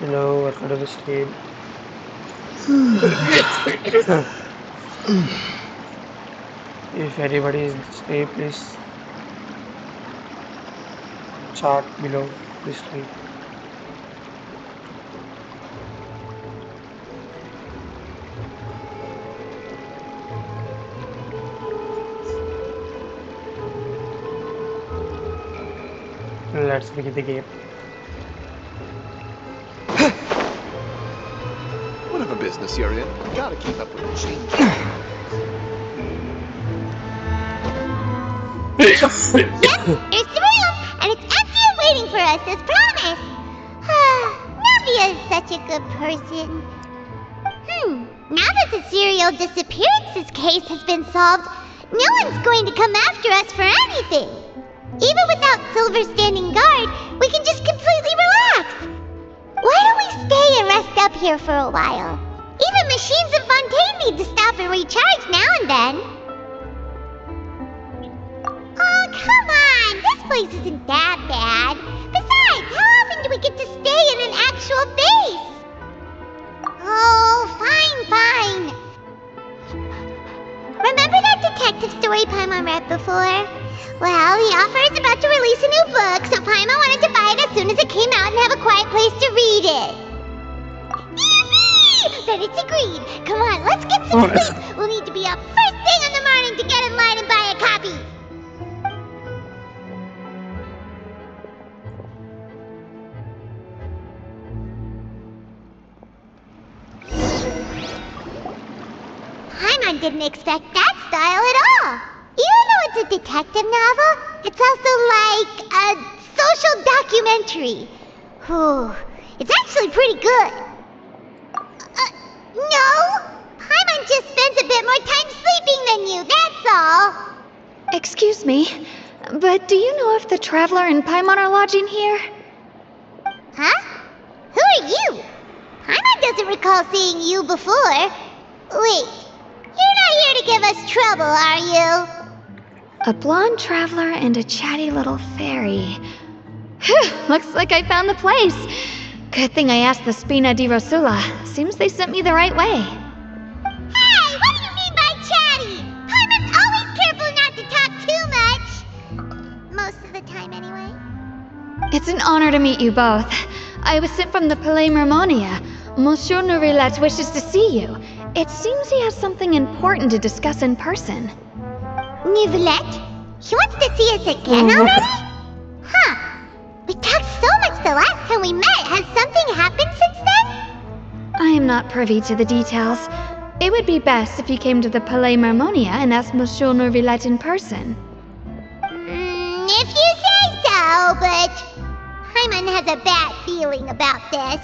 Hello, welcome to the stream. If anybody is in the stream, please chat below the stream. Let's begin the game. Whatever business you're in, you gotta keep up with the change. Yep, here's the room, and it's empty and waiting for us as promised. Navia is such a good person. Now that the serial disappearances case has been solved, no one's going to come after us for anything. Even without Silver standing guard, we can just completely relax. Why don't we stay and rest up here for a while? Even machines in Fontaine need to stop and recharge now and then. Oh, come on! This place isn't that bad. Besides, how often do we get to stay in an actual base? Oh, fine. Remember that detective story Paimon read before? Well, the author is about to release a new book, so Paimon wanted to buy it as soon as it came out and have a quiet place to read it. Yippee! Then it's agreed. Come on, let's get some sleep. We'll need to be up first thing in the morning to get in line and buy a copy. Paimon didn't expect that style at all. Even though it's a detective novel, it's also like a social documentary. Whew, it's actually pretty good. No! Paimon just spends a bit more time sleeping than you, that's all. Excuse me, but do you know if the Traveler and Paimon are lodging here? Huh? Who are you? Paimon doesn't recall seeing you before. Wait, you're not here to give us trouble, are you? A blonde traveler and a chatty little fairy. Whew, looks like I found the place. Good thing I asked the Spina di Rosula. Seems they sent me the right way. Hey, what do you mean by chatty? Paimon's always careful not to talk too much. Most of the time, anyway. It's an honor to meet you both. I was sent from the Palais Mermonia. Monsieur Nourilette wishes to see you. It seems he has something important to discuss in person. Nivelette? He wants to see us again already? Huh. We talked so much the last time we met. Has something happened since then? I am not privy to the details. It would be best if you came to the Palais Mermonia and asked Monsieur Nourilette in person. If you say so, but Paimon has a bad feeling about this.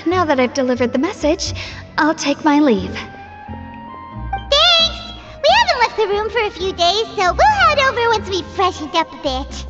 Now that I've delivered the message, I'll take my leave. Thanks! We haven't left the room for a few days, so we'll head over once we've freshened up a bit.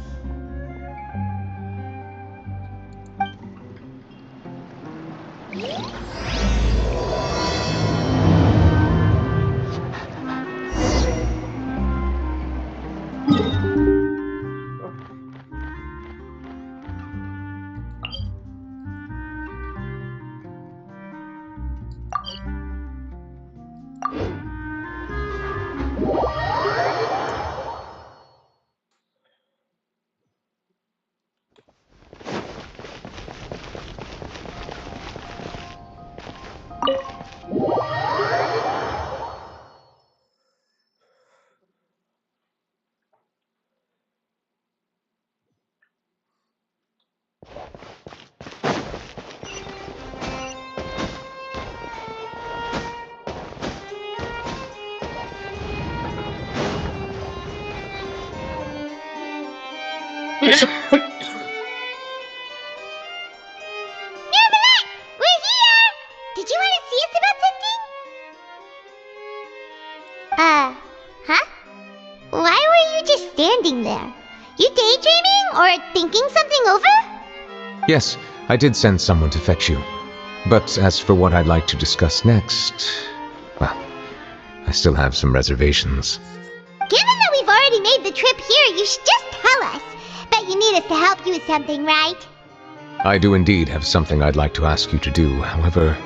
Nivelette! We're here! Did you want to see us about something? Huh? Why were you just standing there? You daydreaming or thinking something over? Yes, I did send someone to fetch you. But as for what I'd like to discuss next, well, I still have some reservations. Given that we've already made the trip here, you should just tell us. Bet you need us to help you with something, right? I do indeed have something I'd like to ask you to do. However,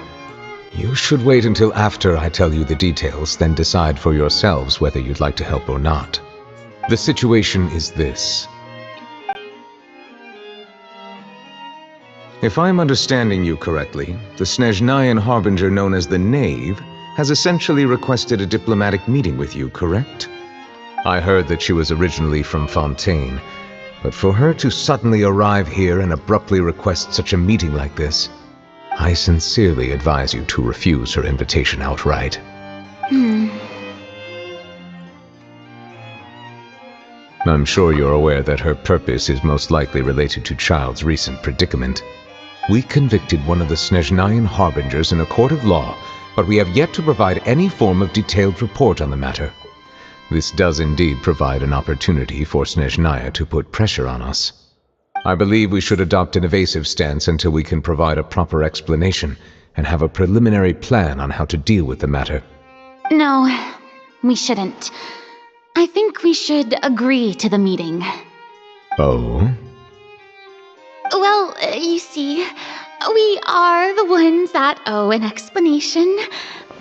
you should wait until after I tell you the details, then decide for yourselves whether you'd like to help or not. The situation is this. If I'm understanding you correctly, the Snezhnayan harbinger known as the Knave has essentially requested a diplomatic meeting with you, correct? I heard that she was originally from Fontaine, but for her to suddenly arrive here and abruptly request such a meeting like this, I sincerely advise you to refuse her invitation outright. I'm sure you're aware that her purpose is most likely related to Child's recent predicament. We convicted one of the Snezhnayan harbingers in a court of law, but we have yet to provide any form of detailed report on the matter. This does indeed provide an opportunity for Snezhnaya to put pressure on us. I believe we should adopt an evasive stance until we can provide a proper explanation and have a preliminary plan on how to deal with the matter. No, we shouldn't. I think we should agree to the meeting. Oh? Well, you see, we are the ones that owe an explanation.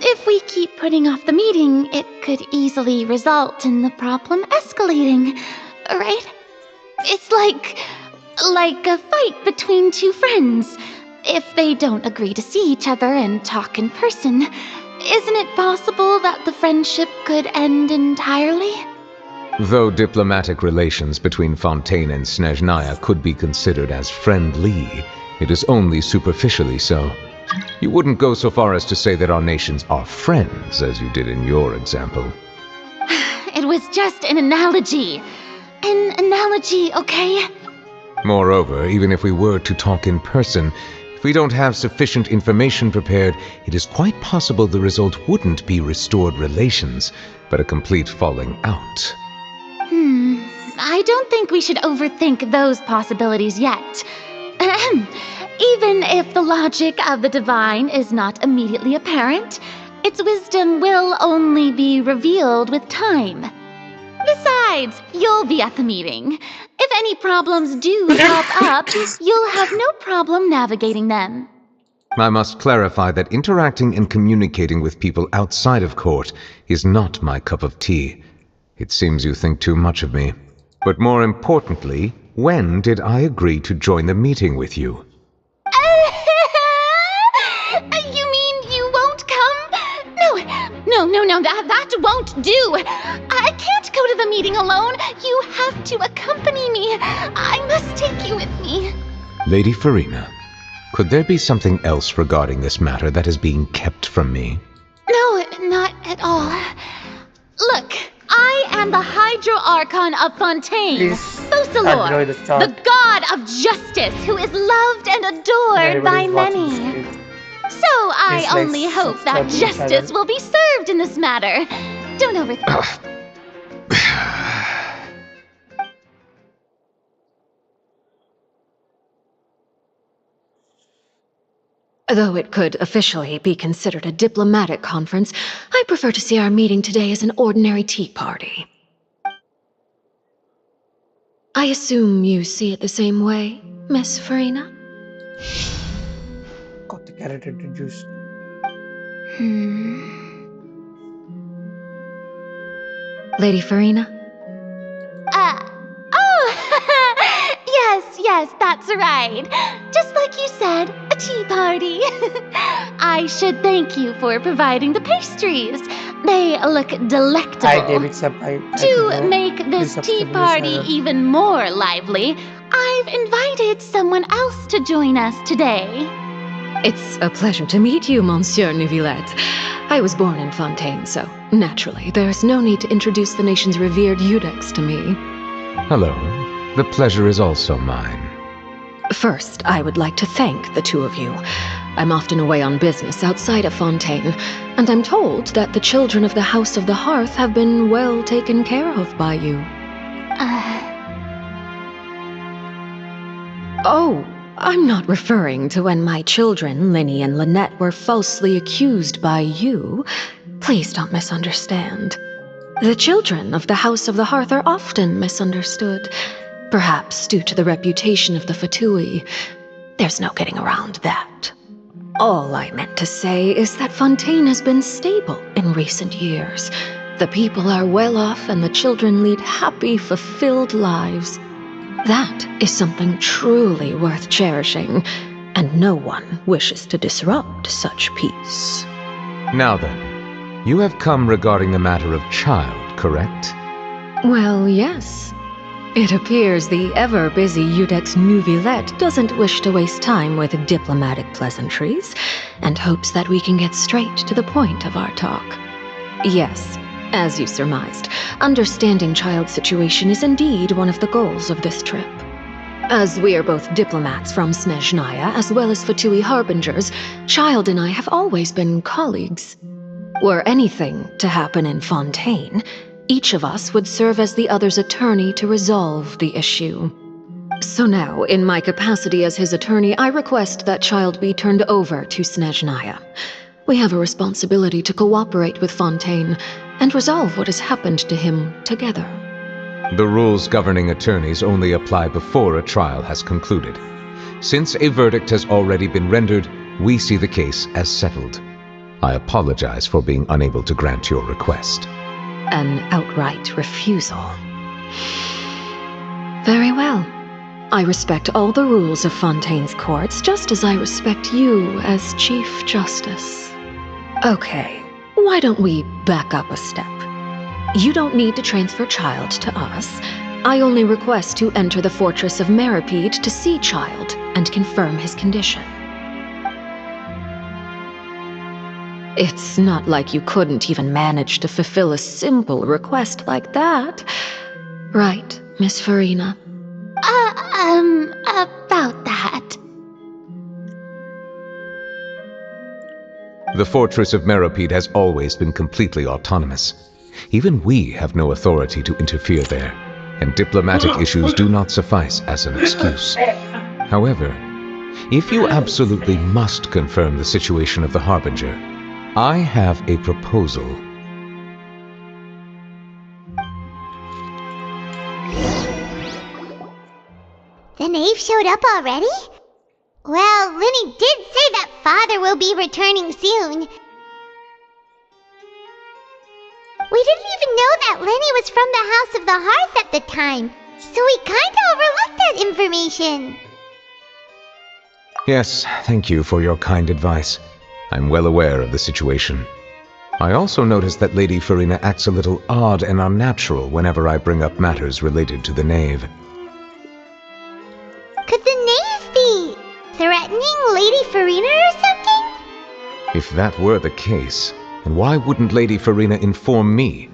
If we keep putting off the meeting, it could easily result in the problem escalating, right? It's like a fight between two friends. If they don't agree to see each other and talk in person, isn't it possible that the friendship could end entirely? Though diplomatic relations between Fontaine and Snezhnaya could be considered as friendly, it is only superficially so. You wouldn't go so far as to say that our nations are friends, as you did in your example. It was just an analogy. An analogy, okay? Moreover, even if we were to talk in person, if we don't have sufficient information prepared, it is quite possible the result wouldn't be restored relations, but a complete falling out. I don't think we should overthink those possibilities yet. Even if the logic of the divine is not immediately apparent, its wisdom will only be revealed with time. Besides, you'll be at the meeting. If any problems do pop up, you'll have no problem navigating them. I must clarify that interacting and communicating with people outside of court is not my cup of tea. It seems you think too much of me. But more importantly, when did I agree to join the meeting with you? You mean you won't come? No, that won't do. I can't go to the meeting alone. You have to accompany me. I must take you with me. Lady Farina, could there be something else regarding this matter that is being kept from me? No, not at all. Look, I am the Hydro-Archon of Fontaine, Please Focalor, enjoy the start. the god of justice who is loved and adored by Everybody's watching many. this video. So I Please, like, only hope that subscribe to the justice channel. will be served in this matter. Don't overthink. Though it could officially be considered a diplomatic conference, I prefer to see our meeting today as an ordinary tea party. I assume you see it the same way, Miss Farina? Got the character introduced. Lady Farina? Yes, that's right. Just like you said, a tea party. I should thank you for providing the pastries. They look delectable. Hi, David Sapai. To make this tea party even more lively, I've invited someone else to join us today. It's a pleasure to meet you, Monsieur Neuvillette. I was born in Fontaine, so naturally, there's no need to introduce the nation's revered Eudex to me. Hello. The pleasure is also mine. First, I would like to thank the two of you. I'm often away on business outside of Fontaine, and I'm told that the children of the House of the Hearth have been well taken care of by you. Oh, I'm not referring to when my children, Linny and Lynette, were falsely accused by you. Please don't misunderstand. The children of the House of the Hearth are often misunderstood, perhaps due to the reputation of the Fatui. There's no getting around that. All I meant to say is that Fontaine has been stable in recent years. The people are well off and the children lead happy, fulfilled lives. That is something truly worth cherishing, and no one wishes to disrupt such peace. Now then, you have come regarding the matter of child, correct? Well, yes. It appears the ever-busy Iudex Nuvilette doesn't wish to waste time with diplomatic pleasantries, and hopes that we can get straight to the point of our talk. Yes, as you surmised, understanding child's situation is indeed one of the goals of this trip. As we are both diplomats from Snezhnaya as well as Fatui Harbingers, Child and I have always been colleagues. Were anything to happen in Fontaine, each of us would serve as the other's attorney to resolve the issue. So now, in my capacity as his attorney, I request that Child be turned over to Snezhnaya. We have a responsibility to cooperate with Fontaine and resolve what has happened to him together. The rules governing attorneys only apply before a trial has concluded. Since a verdict has already been rendered, we see the case as settled. I apologize for being unable to grant your request. An outright refusal. Very well. I respect all the rules of Fontaine's courts, just as I respect you as Chief Justice. Okay, why don't we back up a step? You don't need to transfer Child to us. I only request to enter the fortress of Meripede to see Child and confirm his condition. It's not like you couldn't even manage to fulfill a simple request like that. Right, Miss Farina? About that. The fortress of Meripede has always been completely autonomous. Even we have no authority to interfere there, and diplomatic issues do not suffice as an excuse. However, if you absolutely must confirm the situation of the Harbinger, I have a proposal. The knave showed up already? Well, Linny did say that Father will be returning soon. We didn't even know that Lenny was from the House of the Hearth at the time, so we kinda overlooked that information. Yes, thank you for your kind advice. I'm well aware of the situation. I also noticed that Lady Farina acts a little odd and unnatural whenever I bring up matters related to the knave. Could the knave be threatening Lady Farina or something? If that were the case, then why wouldn't Lady Farina inform me?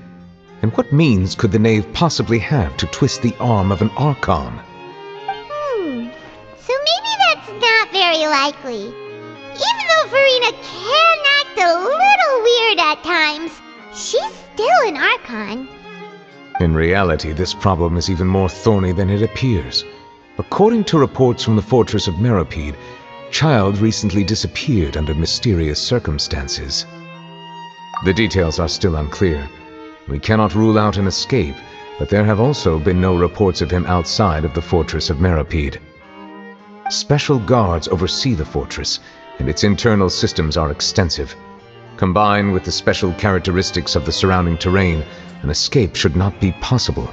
And what means could the knave possibly have to twist the arm of an Archon? So maybe that's not very likely. Even though Farina can act a little weird at times, she's still an Archon. In reality, this problem is even more thorny than it appears. According to reports from the fortress of Meripede, Child recently disappeared under mysterious circumstances. The details are still unclear. We cannot rule out an escape, but there have also been no reports of him outside of the fortress of Meripede. Special guards oversee the fortress, and its internal systems are extensive. Combined with the special characteristics of the surrounding terrain, an escape should not be possible.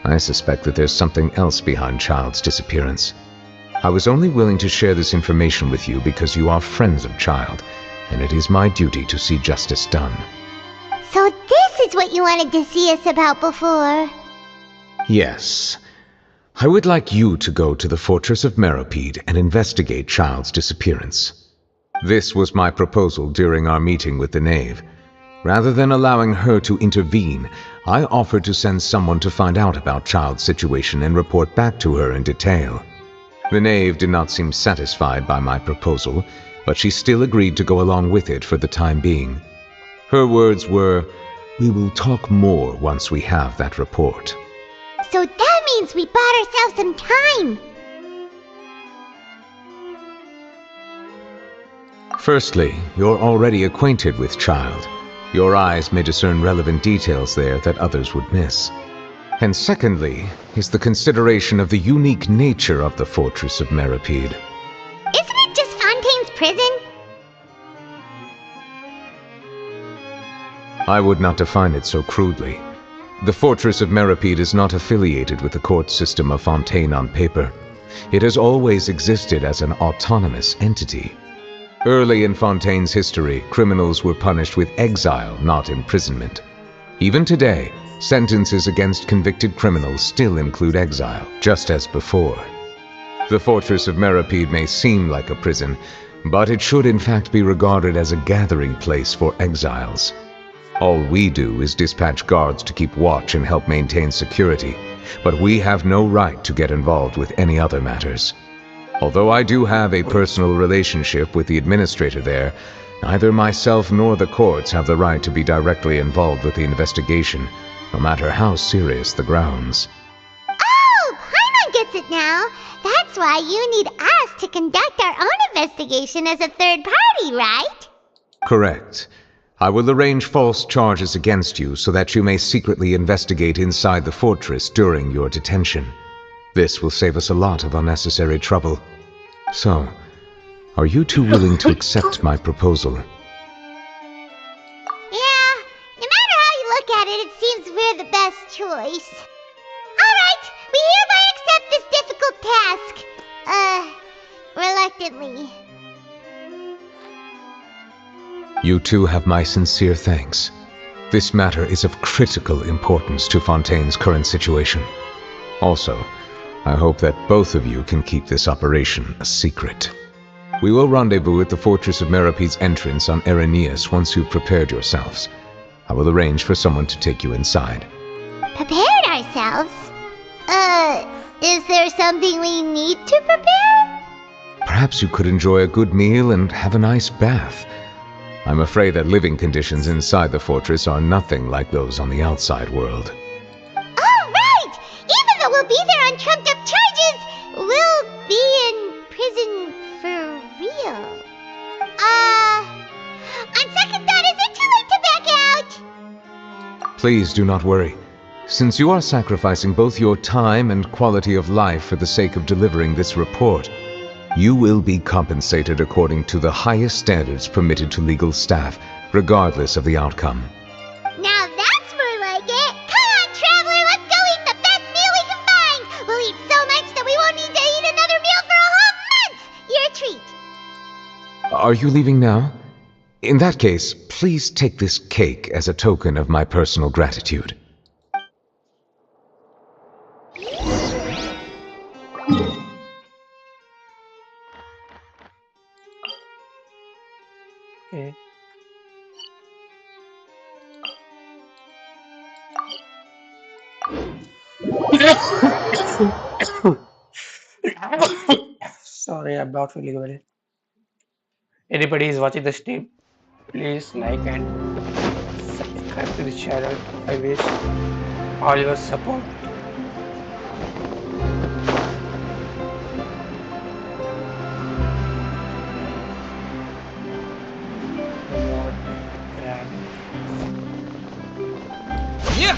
I suspect that there's something else behind Child's disappearance. I was only willing to share this information with you because you are friends of Child, and it is my duty to see justice done. So this is what you wanted to see us about before. Yes. I would like you to go to the fortress of Meripede and investigate Child's disappearance. This was my proposal during our meeting with the knave. Rather than allowing her to intervene, I offered to send someone to find out about Child's situation and report back to her in detail. The knave did not seem satisfied by my proposal, but she still agreed to go along with it for the time being. Her words were, "We will talk more once we have that report." So that means we bought ourselves some time. Firstly, you're already acquainted with Child. Your eyes may discern relevant details there that others would miss. And secondly, is the consideration of the unique nature of the fortress of Meripede. Isn't it just Fontaine's prison? I would not define it so crudely. The Fortress of Meripede is not affiliated with the court system of Fontaine on paper. It has always existed as an autonomous entity. Early in Fontaine's history, criminals were punished with exile, not imprisonment. Even today, sentences against convicted criminals still include exile, just as before. The Fortress of Meripede may seem like a prison, but it should in fact be regarded as a gathering place for exiles. All we do is dispatch guards to keep watch and help maintain security, but we have no right to get involved with any other matters. Although I do have a personal relationship with the administrator there, neither myself nor the courts have the right to be directly involved with the investigation, no matter how serious the grounds. Oh, Paimon gets it now. That's why you need us to conduct our own investigation as a third party, right? Correct. I will arrange false charges against you so that you may secretly investigate inside the fortress during your detention. This will save us a lot of unnecessary trouble. So, are you two willing to accept my proposal? Yeah, no matter how you look at it, it seems we're the best choice. Alright, we hereby accept this difficult task. Reluctantly. You two have my sincere thanks. This matter is of critical importance to Fontaine's current situation. Also, I hope that both of you can keep this operation a secret. We will rendezvous at the Fortress of Meripede's entrance on Erinius once you've prepared yourselves. I will arrange for someone to take you inside. Prepared ourselves? Is there something we need to prepare? Perhaps you could enjoy a good meal and have a nice bath. I'm afraid that living conditions inside the fortress are nothing like those on the outside world. Oh, right! Even though we'll be there on trumped-up charges, we'll be in prison for real. On second thought, is it too late to back out? Please do not worry. Since you are sacrificing both your time and quality of life for the sake of delivering this report, you will be compensated according to the highest standards permitted to legal staff, regardless of the outcome. Now that's more like it! Come on, traveler, let's go eat the best meal we can find! We'll eat so much that we won't need to eat another meal for a whole month! You're a treat! Are you leaving now? In that case, please take this cake as a token of my personal gratitude. Okay. Sorry, I'm not feeling well. Anybody is watching the stream, please like and subscribe to the channel. I wish all your support. Yeah!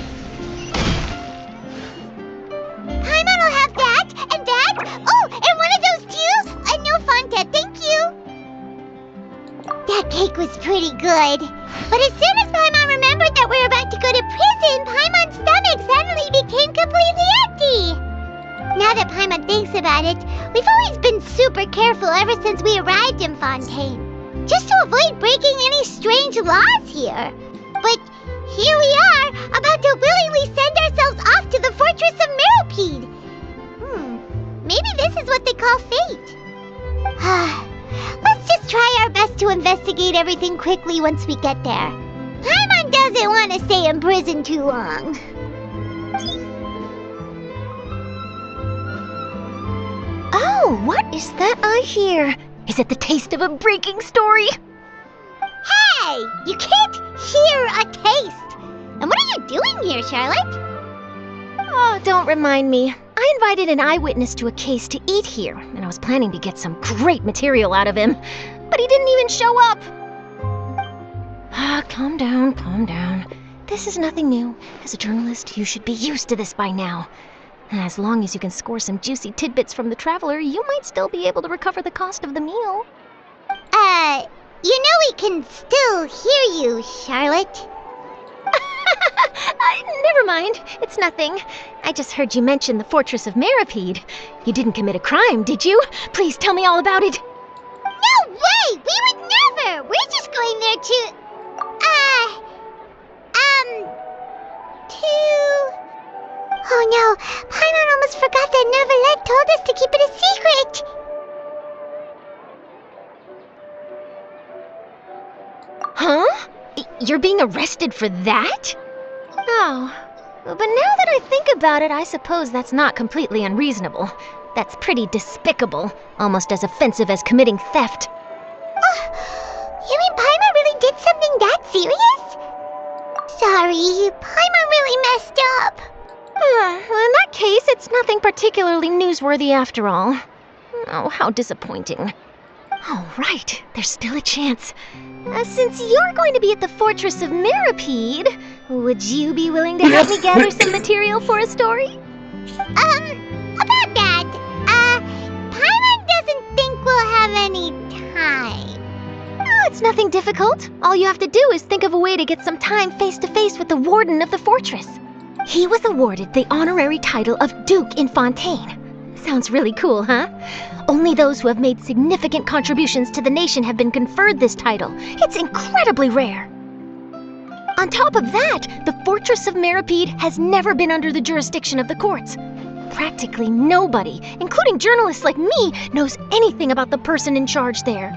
Paimon will have that, and that. Oh, and one of those too. No Fonta, thank you. That cake was pretty good. But as soon as Paimon remembered that we were about to go to prison, Paimon's stomach suddenly became completely empty. Now that Paimon thinks about it, we've always been super careful ever since we arrived in Fontaine, just to avoid breaking any strange laws here. But here we are, about to willingly send ourselves off to the Fortress of Meripede. Maybe this is what they call fate. Let's just try our best to investigate everything quickly once we get there. Paimon doesn't want to stay in prison too long. Oh, what is that I hear? Is it the taste of a breaking story? Hey, you can't hear a taste. And what are you doing here, Charlotte? Oh, don't remind me. I invited an eyewitness to a case to eat here, and I was planning to get some great material out of him, but he didn't even show up. Calm down, calm down. This is nothing new. As a journalist, you should be used to this by now. As long as you can score some juicy tidbits from the traveler, you might still be able to recover the cost of the meal. You know we can still hear you, Charlotte. Never mind. It's nothing. I just heard you mention the Fortress of Meripede. You didn't commit a crime, did you? Please tell me all about it. No way! We would never! We're just going there to... Oh no, Paimon almost forgot that Neverlet told us to keep it a secret! Huh? You're being arrested for that? Oh, but now that I think about it, I suppose that's not completely unreasonable. That's pretty despicable, almost as offensive as committing theft. You mean Paimon really did something that serious? Sorry, Paimon really messed up. In that case, it's nothing particularly newsworthy after all. Oh, how disappointing. All right, there's still a chance. Since you're going to be at the Fortress of Meripede, would you be willing to help me gather some material for a story? About that, Paimon doesn't think we'll have any time. Oh, it's nothing difficult. All you have to do is think of a way to get some time face-to-face with the warden of the fortress. He was awarded the honorary title of Duke in Fontaine. Sounds really cool, huh? Only those who have made significant contributions to the nation have been conferred this title. It's incredibly rare. On top of that, the Fortress of Meripede has never been under the jurisdiction of the courts. Practically nobody, including journalists like me, knows anything about the person in charge there.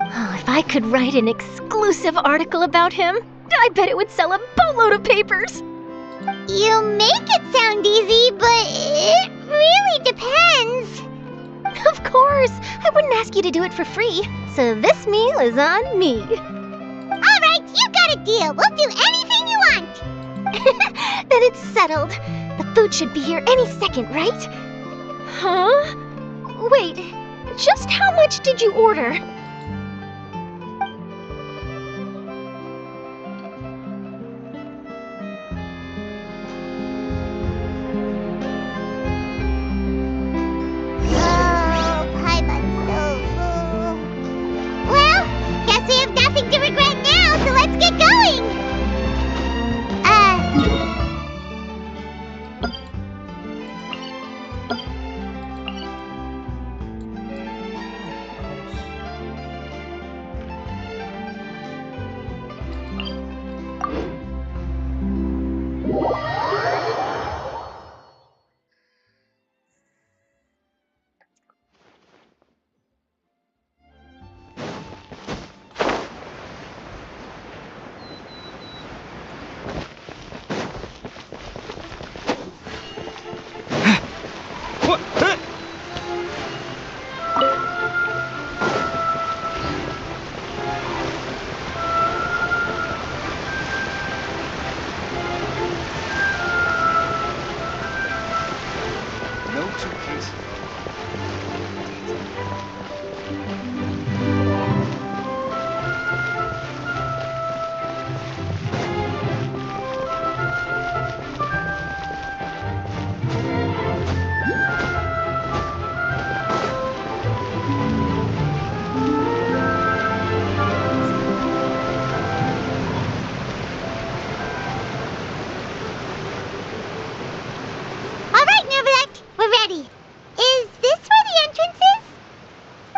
Oh, if I could write an exclusive article about him, I bet it would sell a boatload of papers. You make it sound easy, but it really depends. Of course, I wouldn't ask you to do it for free, so this meal is on me. All right, you got a deal. We'll do anything you want. Then it's settled. The food should be here any second, right? Huh? Wait, just how much did you order?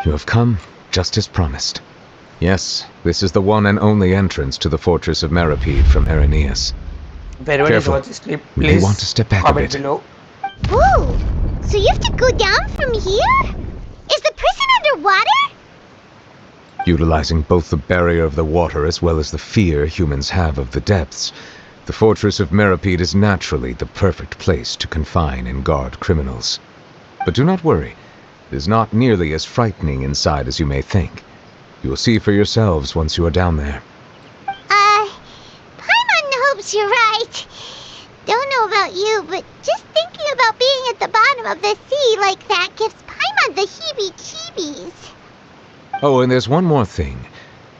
You have come, just as promised. Yes, this is the one and only entrance to the Fortress of Meripede from Irenaeus. If anyone is Careful. watching stream, You may please want to step back a comment bit. below. Whoa! So you have to go down from here? Is the prison underwater? Utilizing both the barrier of the water as well as the fear humans have of the depths, the Fortress of Meripede is naturally the perfect place to confine and guard criminals. But do not worry. It is not nearly as frightening inside as you may think. You will see for yourselves once you are down there. Paimon hopes you're right. Don't know about you, but just thinking about being at the bottom of the sea like that gives Paimon the heebie-jeebies. Oh, and there's one more thing.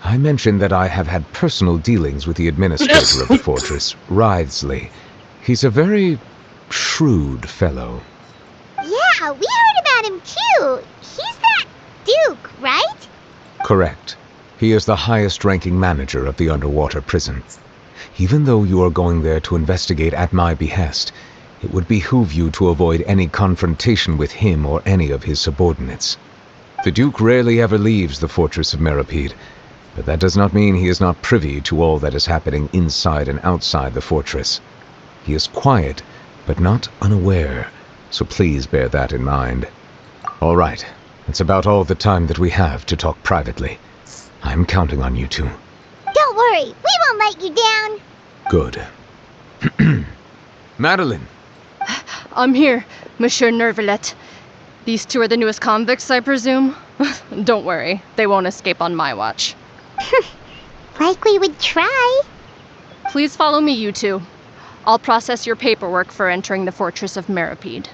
I mentioned that I have had personal dealings with the administrator of the fortress, Wriothesley. He's a very shrewd fellow. Yeah, we heard about him too. He's that Duke, right? Correct. He is the highest-ranking manager of the underwater prison. Even though you are going there to investigate at my behest, it would behoove you to avoid any confrontation with him or any of his subordinates. The Duke rarely ever leaves the fortress of Meripede, but that does not mean he is not privy to all that is happening inside and outside the fortress. He is quiet, but not unaware, so please bear that in mind. All right, that's about all the time that we have to talk privately. I'm counting on you two. Don't worry, we won't let you down. Good. Madeline! I'm here, Monsieur Nervalet. These two are the newest convicts, I presume? Don't worry, they won't escape on my watch. Like we would try. Please follow me, you two. I'll process your paperwork for entering the fortress of Meripede.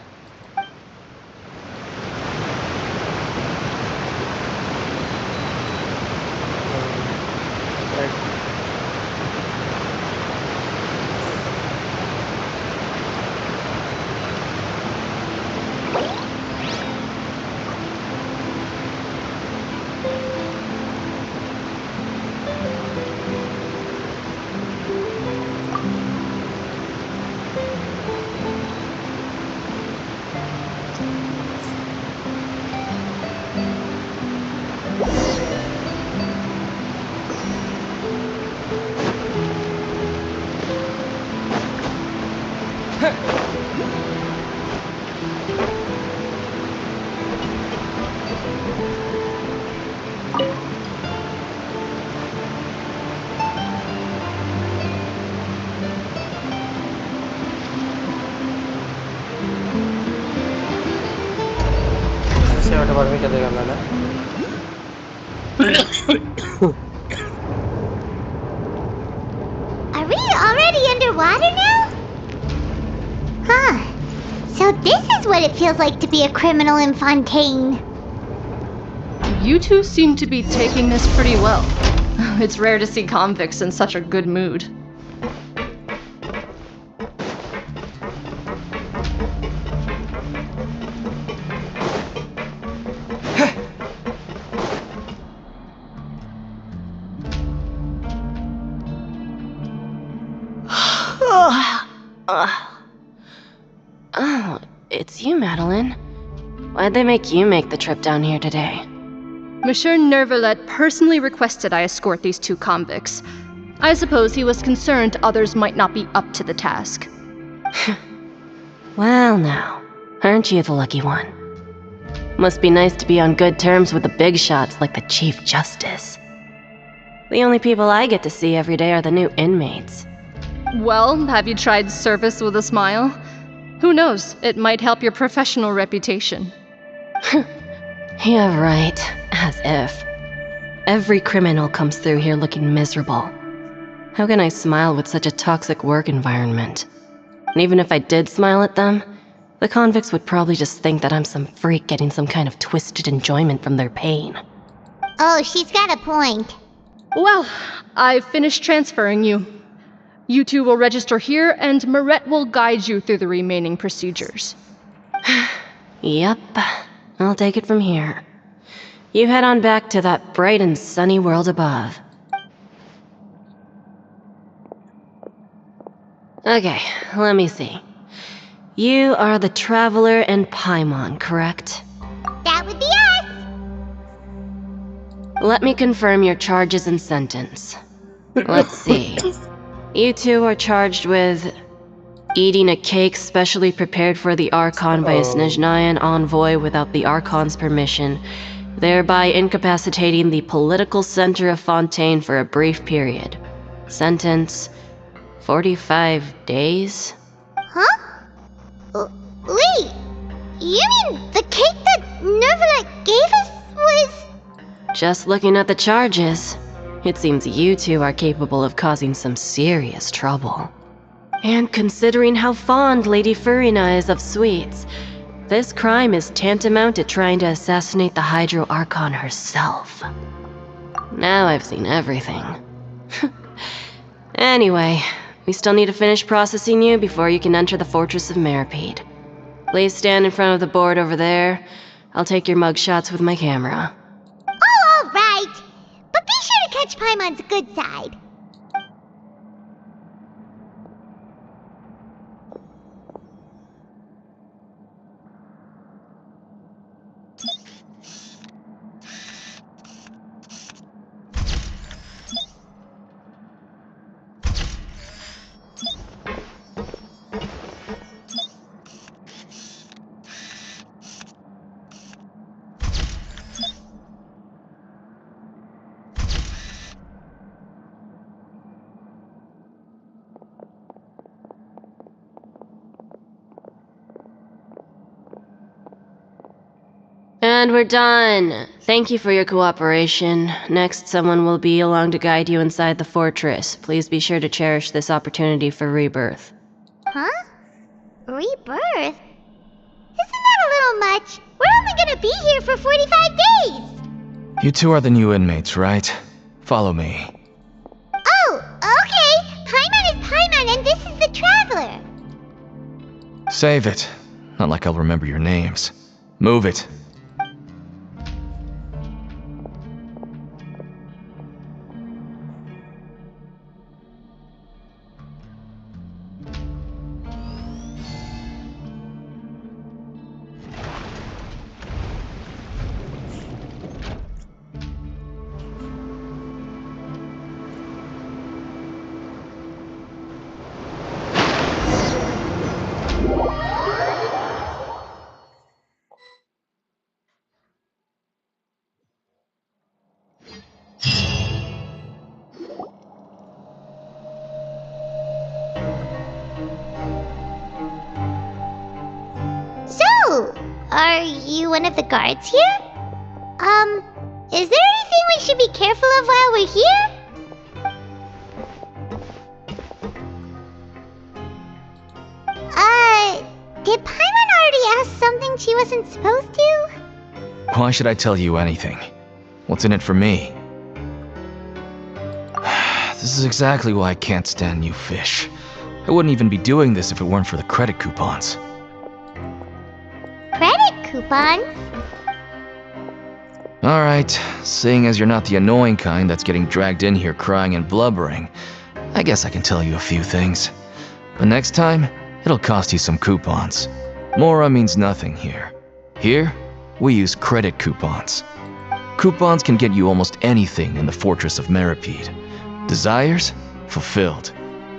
सेवा बारे में क्या देगा मैंने Are we already underwater now? Huh. So this is what it feels like to be a criminal in Fontaine. You two seem to be taking this pretty well. It's rare to see convicts in such a good mood. Oh, it's you, Madeline. Why'd they make you make the trip down here today? Monsieur Nervalet personally requested I escort these two convicts. I suppose he was concerned others might not be up to the task. Well now, aren't you the lucky one? Must be nice to be on good terms with the big shots like the Chief Justice. The only people I get to see every day are the new inmates. Well, have you tried service with a smile? Who knows, it might help your professional reputation. Yeah, right. As if. Every criminal comes through here looking miserable. How can I smile with such a toxic work environment? And even if I did smile at them, the convicts would probably just think that I'm some freak getting some kind of twisted enjoyment from their pain. Oh, she's got a point. Well, I've finished transferring you. You two will register here, and Marette will guide you through the remaining procedures. Yep, I'll take it from here. You head on back to that bright and sunny world above. Okay, let me see. You are the Traveler and Paimon, correct? That would be us. Let me confirm your charges and sentence. Let's see. You two are charged with eating a cake specially prepared for the Archon by a Snezhnayan envoy without the Archon's permission, thereby incapacitating the political center of Fontaine for a brief period. Sentence, 45 days? Huh? Wait, you mean the cake that Nervalet gave us was... Just looking at the charges, it seems you two are capable of causing some serious trouble. And considering how fond Lady Furina is of sweets, this crime is tantamount to trying to assassinate the Hydro Archon herself. Now I've seen everything. Anyway, We still need to finish processing you before you can enter the Fortress of Meripede. Please stand in front of the board over there. I'll take your mug shots with my camera. Oh, all right. But be sure to catch Paimon's good side. And we're done. Thank you for your cooperation. Next, someone will be along to guide you inside the fortress. Please be sure to cherish this opportunity for rebirth. Huh? Rebirth? Isn't that a little much? We're only gonna be here for 45 days! You two are the new inmates, right? Follow me. Oh, okay! Paimon is Paimon and this is the Traveler! Save it. Not like I'll remember your names. Move it. So, are you one of the guards here? Is there anything we should be careful of while we're here? Did Paimon already ask something she wasn't supposed to? Why should I tell you anything? What's in it for me? This is exactly why I can't stand new fish. I wouldn't even be doing this if it weren't for the credit coupons. Credit coupons? Alright, seeing as you're not the annoying kind that's getting dragged in here crying and blubbering, I guess I can tell you a few things. But next time, it'll cost you some coupons. Mora means nothing here. Here, we use credit coupons. Coupons can get you almost anything in the Fortress of Meripede. Desires? Fulfilled.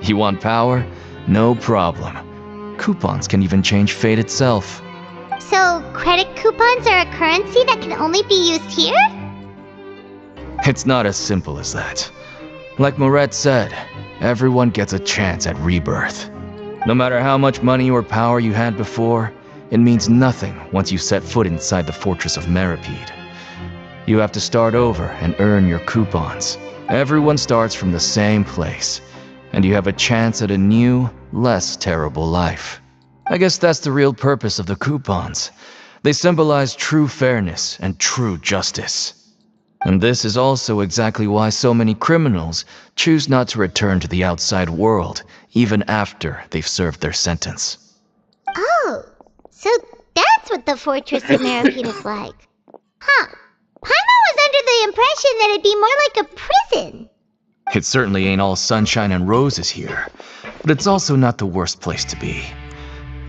You want power? No problem. Coupons can even change fate itself. So, credit coupons are a currency that can only be used here? It's not as simple as that. Like Moret said, everyone gets a chance at rebirth. No matter how much money or power you had before, it means nothing once you set foot inside the Fortress of Meripede. You have to start over and earn your coupons. Everyone starts from the same place, and you have a chance at a new, less terrible life. I guess that's the real purpose of the coupons. They symbolize true fairness and true justice. And this is also exactly why so many criminals choose not to return to the outside world, even after they've served their sentence. Oh, so that's what the Fortress of Meripede is like. Huh. Paimon was under the impression that it'd be more like a prison. It certainly ain't all sunshine and roses here, but it's also not the worst place to be.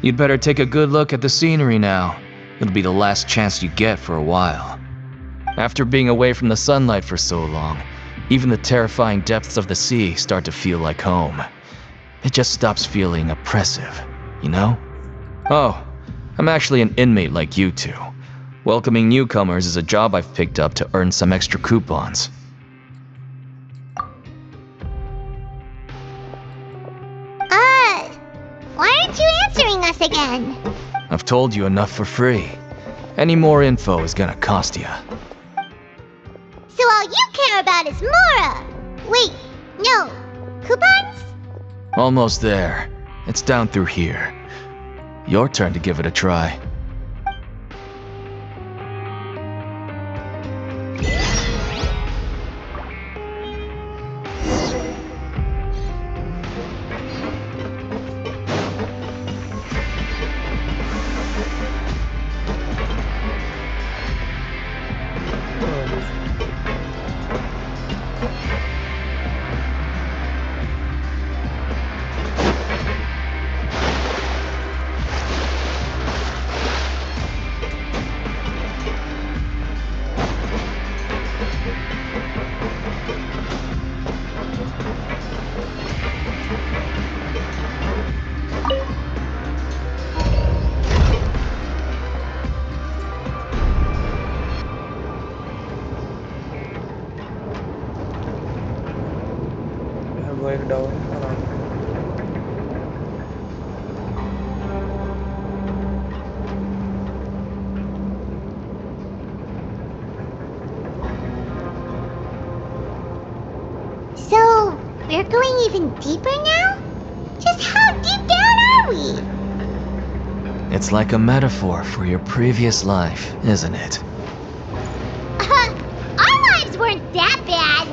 You'd better take a good look at the scenery now. It'll be the last chance you get for a while. After being away from the sunlight for so long, even the terrifying depths of the sea start to feel like home. It just stops feeling oppressive, you know? Oh, I'm actually an inmate like you two. Welcoming newcomers is a job I've picked up to earn some extra coupons. Why aren't you answering us again? I've told you enough for free. Any more info is gonna cost you. So all you care about is Mora! Wait, no. Coupons? Almost there. It's down through here. Your turn to give it a try. down. Hold on. So, we're going even deeper now? Just how deep down are we? It's like a metaphor for your previous life, isn't it? Our lives weren't that bad.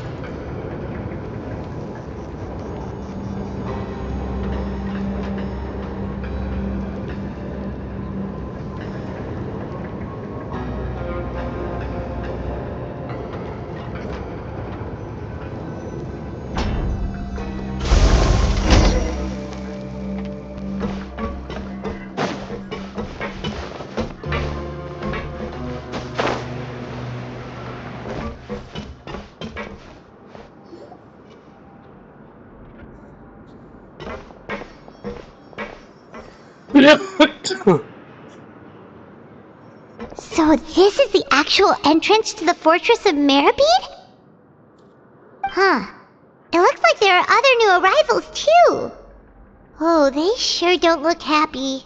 So this is the actual entrance to the Fortress of Meribed? Huh. It looks like there are other new arrivals too. Oh, they sure don't look happy.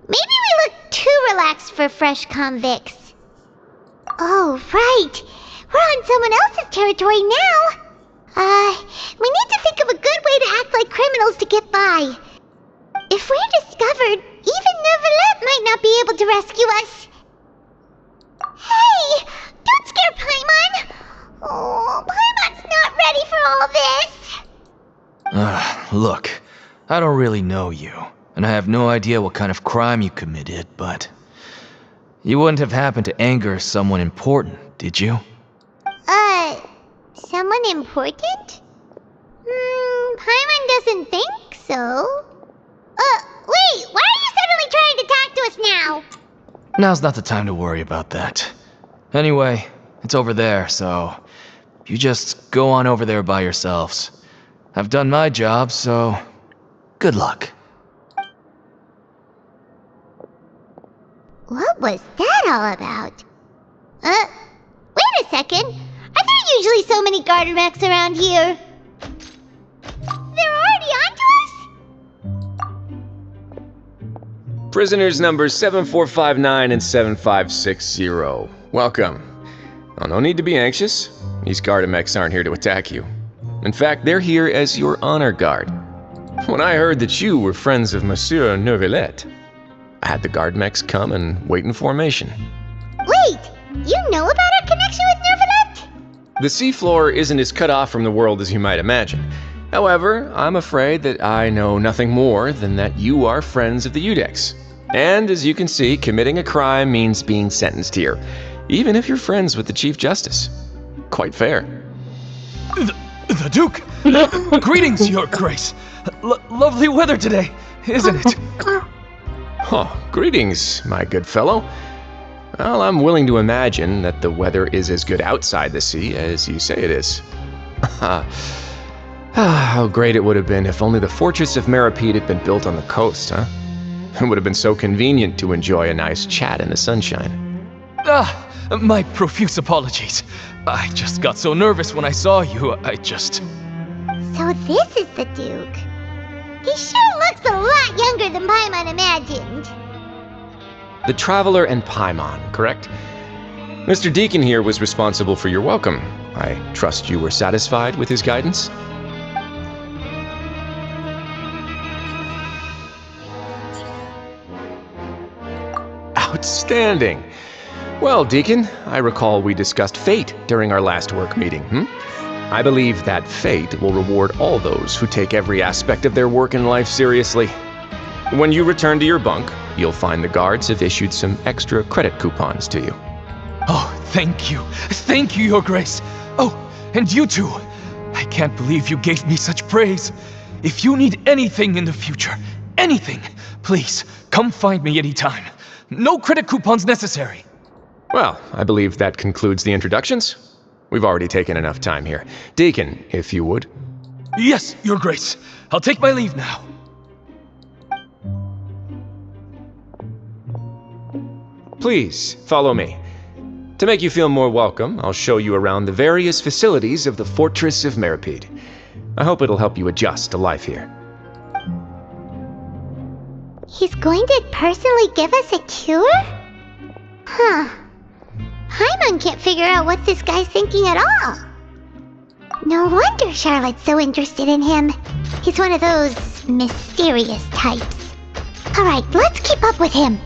Maybe we look too relaxed for fresh convicts. Oh, right. We're on someone else's territory now. We need to think of a good way to act like criminals to get by. If we're discovered, even Neuvillette might not be able to rescue us. Hey! Don't scare Paimon! Oh, Paimon's not ready for all this! Look, I don't really know you, and I have no idea what kind of crime you committed, but... You wouldn't have happened to anger someone important, did you? Someone important? Paimon doesn't think so. Wait, why are you suddenly trying to talk to us now? Now's not the time to worry about that. Anyway, it's over there, so... You just go on over there by yourselves. I've done my job, so... Good luck. What was that all about? Wait a second. Are there usually so many garter mechs around here? They're already onto us? Prisoners numbers 7459 and 7560. Welcome. Oh, no need to be anxious. These Gardamex aren't here to attack you. In fact, they're here as your honor guard. When I heard that you were friends of Monsieur Neuvillette, I had the Gardamex come and wait in formation. Wait, you know about our connection with Neuvillette? The seafloor isn't as cut off from the world as you might imagine. However, I'm afraid that I know nothing more than that you are friends of the Udex. And as you can see, committing a crime means being sentenced here, even if you're friends with the Chief Justice. Quite fair. The Duke! Greetings, Your Grace! Lovely weather today, isn't it? Oh, greetings, my good fellow. Well, I'm willing to imagine that the weather is as good outside the sea as you say it is. How great it would have been if only the Fortress of Meribed had been built on the coast, huh? It would have been so convenient to enjoy a nice chat in the sunshine. My profuse apologies. I just got so nervous when I saw you, So this is the Duke. He sure looks a lot younger than Paimon imagined. The Traveler and Paimon, correct? Mr. Deacon here was responsible for your welcome. I trust you were satisfied with his guidance? Outstanding! Well, Deacon, I recall we discussed fate during our last work meeting, I believe that fate will reward all those who take every aspect of their work in life seriously. When you return to your bunk, you'll find the guards have issued some extra credit coupons to you. Oh, thank you. Thank you, Your Grace. Oh, and you too. I can't believe you gave me such praise. If you need anything in the future, anything, please, come find me anytime. No credit coupons necessary. Well, I believe that concludes the introductions. We've already taken enough time here. Deacon, if you would. Yes, Your Grace. I'll take my leave now. Please, follow me. To make you feel more welcome, I'll show you around the various facilities of the Fortress of Meribed. I hope it'll help you adjust to life here. He's going to personally give us a cure? Huh. Paimon can't figure out what this guy's thinking at all. No wonder Charlotte's so interested in him. He's one of those mysterious types. Alright, let's keep up with him.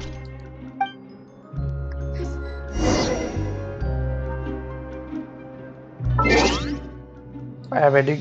I am wedding.